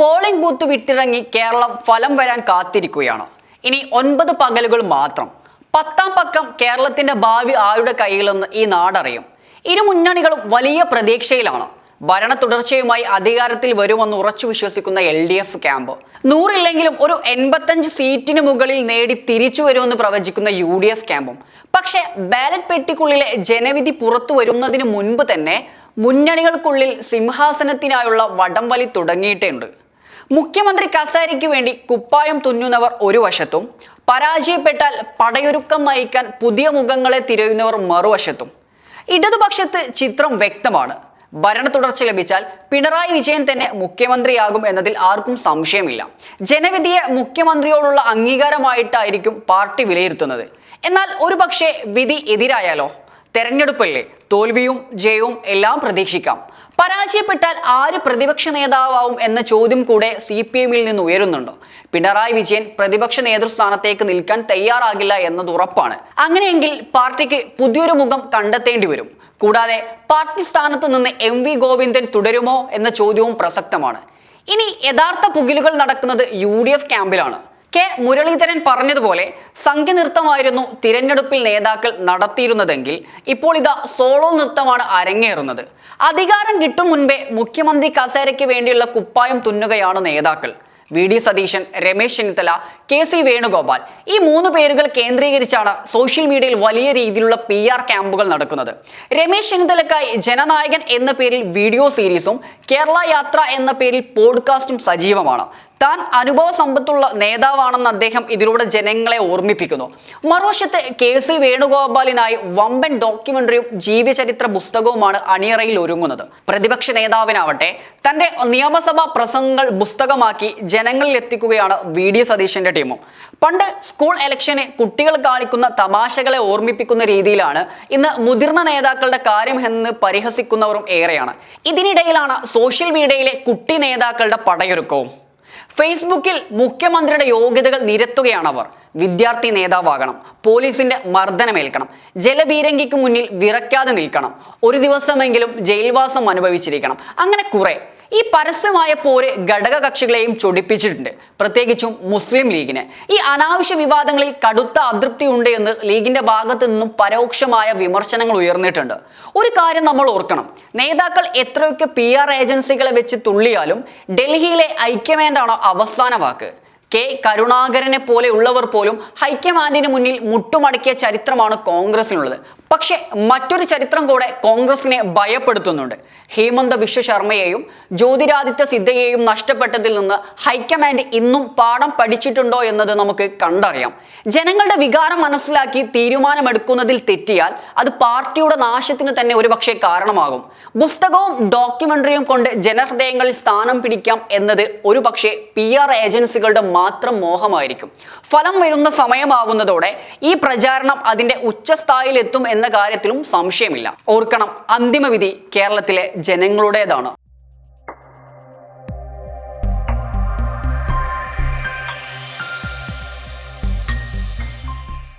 Polling booth വിട്ടിറങ്ങി Keralam ഫലം വരാൻ കാത്തിരിക്കുകയാണ്. ഇനി 9 പകലുകൾ മാത്രം. 10ാം പക്കം കേരളത്തിന്റെ ഭാവി ആരുടെ കയ്യിലെന്ന് ഈ നാടറിയും. ഇരു മുന്നണികളും വലിയ പ്രതീക്ഷയിലാണ്. ഭരണ തുടർച്ചയുമായി അധികാരത്തിൽ വരുമെന്ന് ഉറച്ചു വിശ്വസിക്കുന്ന LDF ക്യാമ്പ് 100 ഇല്ലെങ്കിലും ഒരു 85 സീറ്റിന് മുകളിൽ നേടി തിരിച്ചു വരുമെന്ന് പ്രവചിക്കുന്ന UDF ക്യാമ്പും. പക്ഷേ ബാലറ്റ് പെട്ടിക്കുള്ളിലെ ജനവിധി പുറത്തു വരുന്നതിന് മുൻപ് തന്നെ മുന്നണികൾക്കുള്ളിൽ സിംഹാസനത്തിനായുള്ള വടംവലി തുടങ്ങിയിട്ടുണ്ട്. മുഖ്യമന്ത്രി കസേരയ്ക്ക് വേണ്ടി കുപ്പായം തുന്നുന്നവർ ഒരു വശത്തും, പരാജയപ്പെട്ടാൽ പടയൊരുക്കം നയിക്കാൻ പുതിയ മുഖങ്ങളെ തിരയുന്നവർ മറുവശത്തും. ഇടതുപക്ഷത്ത് ചിത്രം വ്യക്തമാണ്. ഭരണ തുടർച്ച ലഭിച്ചാൽ പിണറായി വിജയൻ തന്നെ മുഖ്യമന്ത്രിയാകും എന്നതിൽ ആർക്കും സംശയമില്ല. ജനവിധിയെ മുഖ്യമന്ത്രിയോടുള്ള അംഗീകാരമായിട്ടായിരിക്കും പാർട്ടി വിലയിരുത്തുന്നത്. എന്നാൽ ഒരു പക്ഷേ വിധി എതിരായാലോ? തെരഞ്ഞെടുപ്പല്ലേ, തോൽവിയും ജയവും എല്ലാം പ്രതീക്ഷിക്കാം. പരാജയപ്പെട്ടാൽ ആര് പ്രതിപക്ഷ നേതാവാകും എന്ന ചോദ്യം കൂടെ CPM-ൽ നിന്ന് ഉയരുന്നുണ്ടോ? പിണറായി വിജയൻ പ്രതിപക്ഷ നേതൃസ്ഥാനത്തേക്ക് നിൽക്കാൻ തയ്യാറാകില്ല എന്നത് ഉറപ്പാണ്. അങ്ങനെയെങ്കിൽ പാർട്ടിക്ക് പുതിയൊരു മുഖം കണ്ടെത്തേണ്ടി വരും. കൂടാതെ പാർട്ടി സ്ഥാനത്ത് നിന്ന് MV ഗോവിന്ദൻ തുടരുമോ എന്ന ചോദ്യവും പ്രസക്തമാണ്. ഇനി യഥാർത്ഥ പുകിലുകൾ നടക്കുന്നത് UDF ക്യാമ്പിലാണ്. കെ മുരളീധരൻ പറഞ്ഞതുപോലെ സംഘ നൃത്തമായിരുന്നു തിരഞ്ഞെടുപ്പിൽ നേതാക്കൾ നടത്തിയിരുന്നതെങ്കിൽ ഇപ്പോൾ ഇതാ സോളോ നൃത്തമാണ് അരങ്ങേറുന്നത്. അധികാരം കിട്ടും മുൻപേ മുഖ്യമന്ത്രി കസേരയ്ക്ക് വേണ്ടിയുള്ള കുപ്പായം തുന്നുകയാണ് നേതാക്കൾ. VD സതീശൻ, രമേശ് ചെന്നിത്തല, KC വേണുഗോപാൽ, ഈ 3 പേരുകൾ കേന്ദ്രീകരിച്ചാണ് സോഷ്യൽ മീഡിയയിൽ വലിയ രീതിയിലുള്ള PR ക്യാമ്പുകൾ നടക്കുന്നത്. രമേശ് ചെന്നിത്തലക്കായി ജനനായകൻ എന്ന പേരിൽ വീഡിയോ സീരീസും കേരള യാത്ര എന്ന പേരിൽ പോഡ്കാസ്റ്റും സജീവമാണ്. താൻ അനുഭവ സമ്പത്തുള്ള നേതാവാണെന്ന് അദ്ദേഹം ഇതിലൂടെ ജനങ്ങളെ ഓർമ്മിപ്പിക്കുന്നു. മറുവശത്ത് KC വേണുഗോപാലിനായി വമ്പൻ ഡോക്യുമെന്ററിയും ജീവചരിത്ര പുസ്തകവുമാണ് അണിയറയിൽ ഒരുങ്ങുന്നത്. പ്രതിപക്ഷ നേതാവിനാവട്ടെ തന്റെ നിയമസഭാ പ്രസംഗങ്ങൾ പുസ്തകമാക്കി ജനങ്ങളിൽ എത്തിക്കുകയാണ് VD സതീശന്റെ ടീമും. പണ്ട് സ്കൂൾ ഇലക്ഷന് കുട്ടികൾ കാണിക്കുന്ന തമാശകളെ ഓർമ്മിപ്പിക്കുന്ന രീതിയിലാണ് ഇന്ന് മുതിർന്ന നേതാക്കളുടെ കാര്യം എന്ന് പരിഹസിക്കുന്നവരും ഏറെയാണ്. ഇതിനിടയിലാണ് സോഷ്യൽ മീഡിയയിലെ കുട്ടി നേതാക്കളുടെ പടയൊരുക്കവും. ഫേസ്ബുക്കിൽ മുഖ്യമന്ത്രിയുടെ യോഗ്യതകൾ നിരത്തുകയാണവർ. വിദ്യാർത്ഥി നേതാവാകണം, പോലീസിന്റെ മർദ്ദനമേൽക്കണം, ജലബീരങ്കിക്ക് മുന്നിൽ വിറയ്ക്കാതെ നിൽക്കണം, ഒരു ദിവസമെങ്കിലും ജയിൽവാസം അനുഭവിച്ചിരിക്കണം, അങ്ങനെ കുറെ. ഈ പരസ്യമായ പോര് ഘടക കക്ഷികളെയും ചൊടിപ്പിച്ചിട്ടുണ്ട്, പ്രത്യേകിച്ചും മുസ്ലിം ലീഗിന്. ഈ അനാവശ്യ വിവാദങ്ങളിൽ കടുത്ത അതൃപ്തി ഉണ്ട് എന്ന് ലീഗിന്റെ ഭാഗത്തു നിന്നും പരോക്ഷമായ വിമർശനങ്ങൾ ഉയർന്നിട്ടുണ്ട്. ഒരു കാര്യം നമ്മൾ ഓർക്കണം, നേതാക്കൾ എത്രയൊക്കെ PR ഏജൻസികളെ വെച്ച് തുള്ളിയാലും ഡൽഹിയിലെ ഹൈക്കമാൻഡാണ് അവസാന വാക്ക്. K കരുണാകരനെ പോലെ ഉള്ളവർ പോലും ഹൈക്കമാൻഡിന് മുന്നിൽ മുട്ടുമടക്കിയ ചരിത്രമാണ് കോൺഗ്രസിനുള്ളത്. പക്ഷെ മറ്റൊരു ചരിത്രം കൂടെ കോൺഗ്രസിനെ ഭയപ്പെടുത്തുന്നുണ്ട്. ഹേമന്ത ബിശ്വ ശർമ്മയെയും ജ്യോതിരാദിത്യ സിദ്ധ്യയെയും നഷ്ടപ്പെട്ടതിൽ നിന്ന് ഹൈക്കമാൻഡ് ഇന്നും പാഠം പഠിച്ചിട്ടുണ്ടോ എന്നത് നമുക്ക് കണ്ടറിയാം. ജനങ്ങളുടെ വികാരം മനസ്സിലാക്കി തീരുമാനമെടുക്കുന്നതിൽ തെറ്റിയാൽ അത് പാർട്ടിയുടെ നാശത്തിന് തന്നെ ഒരുപക്ഷെ കാരണമാകും. പുസ്തകവും ഡോക്യുമെന്ററിയും കൊണ്ട് ജനഹൃദയങ്ങളിൽ സ്ഥാനം പിടിക്കാം എന്നത് ഒരുപക്ഷെ PR ഏജൻസികളുടെ മാത്രം മോഹമായിരിക്കും. ഫലം വരുന്ന സമയമാവുന്നതോടെ ഈ പ്രചാരണം അതിന്റെ ഉച്ചസ്ഥായിലെത്തും എന്ന കാര്യത്തിലും സംശയമില്ല. ഓർക്കണം, അന്തിമവിധി കേരളത്തിലെ ജനങ്ങളുടേതാണ്.